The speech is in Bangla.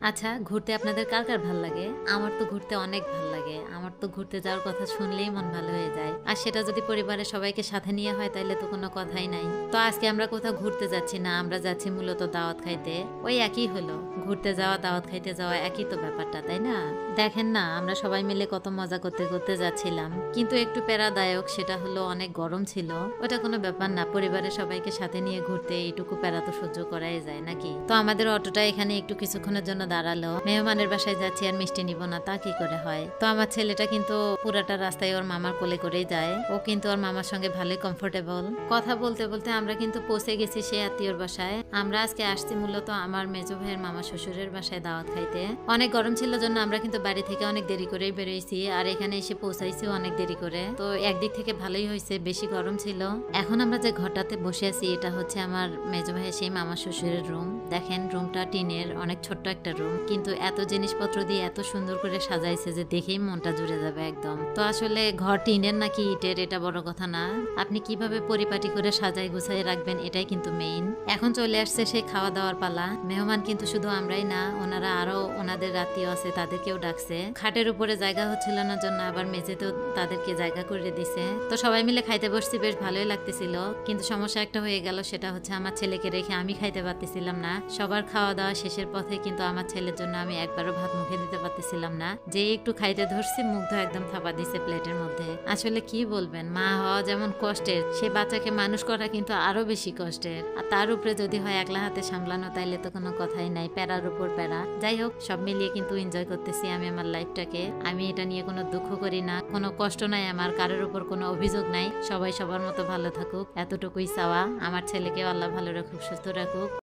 আচ্ছা, ঘুরতে আপনাদের কার, কার ভাল লাগে? আমার তো ঘুরতে অনেক ভাল লাগে। আমার তো ঘুরতে যাওয়ার কথা শুনলেই মন ভালো হয়ে যায়। আর সেটা যদি পরিবারের সবাইকে সাথে নিয়ে হয় তাইলে তো কোনো কথাই নাই। তো আজকে আমরা কোথাও ঘুরতে যাচ্ছি না, আমরা যাচ্ছি মূলত দাওয়াত খাইতে। ওই একই হলো। ঘুরতে যাওয়া, দাওয়াত খাইতে যাওয়া একই তো ব্যাপারটা, তাই না? দেখেন না, আমরা সবাই মিলে কত মজা করতে, করতে যাচ্ছিলাম। কিন্তু একটু প্যারাদায়ক সেটা হলো অনেক গরম ছিল। ওটা কোনো ব্যাপার না। পরিবারের সবাইকে সাথে নিয়ে ঘুরতে এইটুকু প্যারা তো সহ্য করাই যায় নাকি? তো আমাদের অটোটা এখানে একটু কিছুক্ষণের জন্য দাঁড়ালো। মেহমানের বাসায় যাচ্ছি আর মিষ্টি নিব না তা কি করে হয়? তো আমার ছেলেটা কিন্তু পুরাটা রাস্তায় ওর মামার কোলে করেই যায়। ও কিন্তু ওর মামার সঙ্গে ভালোই কমফোর্টেবল। কথা বলতে বলতে আমরা কিন্তু পৌঁছে গেছি সে আত্মীয়র বাসায়। আমরা আজকে আসছি মূলত আমার মেজো ভাইয়ের মামা শ্বশুরের বাসায় দাওয়াত খাইতে। অনেক গরম ছিল জন্য আমরা কিন্তু বাড়ি থেকে অনেক দেরি করেই বেরোইছি আর এখানে এসে পৌঁছাইছি অনেক দেরি করে। তো একদিক থেকে ভালোই হয়েছে, বেশি গরম ছিল। এখন আমরা যে ঘরটাতে বসে আছি এটা হচ্ছে আমার মেজো ভাইয়ের সেই মামা শ্বশুরের রুম। দেখেন রুমটা টিনের, অনেক ছোট্ট একটা রুম, কিন্তু এত জিনিসপত্র দিয়ে এত সুন্দর করে সাজাইছে যে দেখেই মনটা জুড়ে যাবে একদম। তো আসলে ঘর টিনের নাকি ইটের এটা বড় কথা না, আপনি কিভাবে পরিপাটি করে সাজাই গুছাই রাখবেন এটাই কিন্তু মেইন। এখন চলে আসছে সেই খাওয়া দাওয়ার পালা। মেহমান কিন্তু শুধু আমরাই না, ওনারা আরো ওনাদের আত্মীয় আছে তাদেরকেও ডাকছে। খাটের উপরে জায়গা হচ্ছিল না জন্য আবার মেঝেতেও তাদেরকে জায়গা করে দিছে। তো সবাই মিলে খাইতে বসছি, বেশ ভালোই লাগতেছিল। কিন্তু সমস্যা একটা হয়ে গেল, সেটা হচ্ছে আমার ছেলেকে রেখে আমি খাইতে পারতেছিলাম না। সবার খাওয়া দাওয়া শেষের পথে কিন্তু আমার ছেলের জন্য আমি একবারও ভাত মুখে দিতে পারতেছিলাম না। যে একটু খাইতে ধরছি মুগ্ধ একদম থাপা দিছে প্লেটের মধ্যে। আসলে কি বলবেন, মা হওয়া যেমন কষ্টের, সে বাচ্চাকে মানুষ করা কিন্তু আরো বেশি কষ্টের। আর তার উপরে যদি হয় একলা হাতে সামলানো তাইলে তো কোনো কথাই নাই, প্যারার উপর প্যারা। যাই হোক, সব মিলিয়ে কিন্তু এনজয় করতেছি আমি আমার লাইফটাকে। আমি এটা নিয়ে কোনো দুঃখ করি না, কোনো কষ্ট নাই আমার, কারোর উপর কোনো অভিযোগ নাই। সবাই সবার মতো ভালো থাকুক, এতটুকুই চাওয়া। আমার ছেলেকেও আল্লাহ ভালো রাখুক, সুস্থ রাখুক।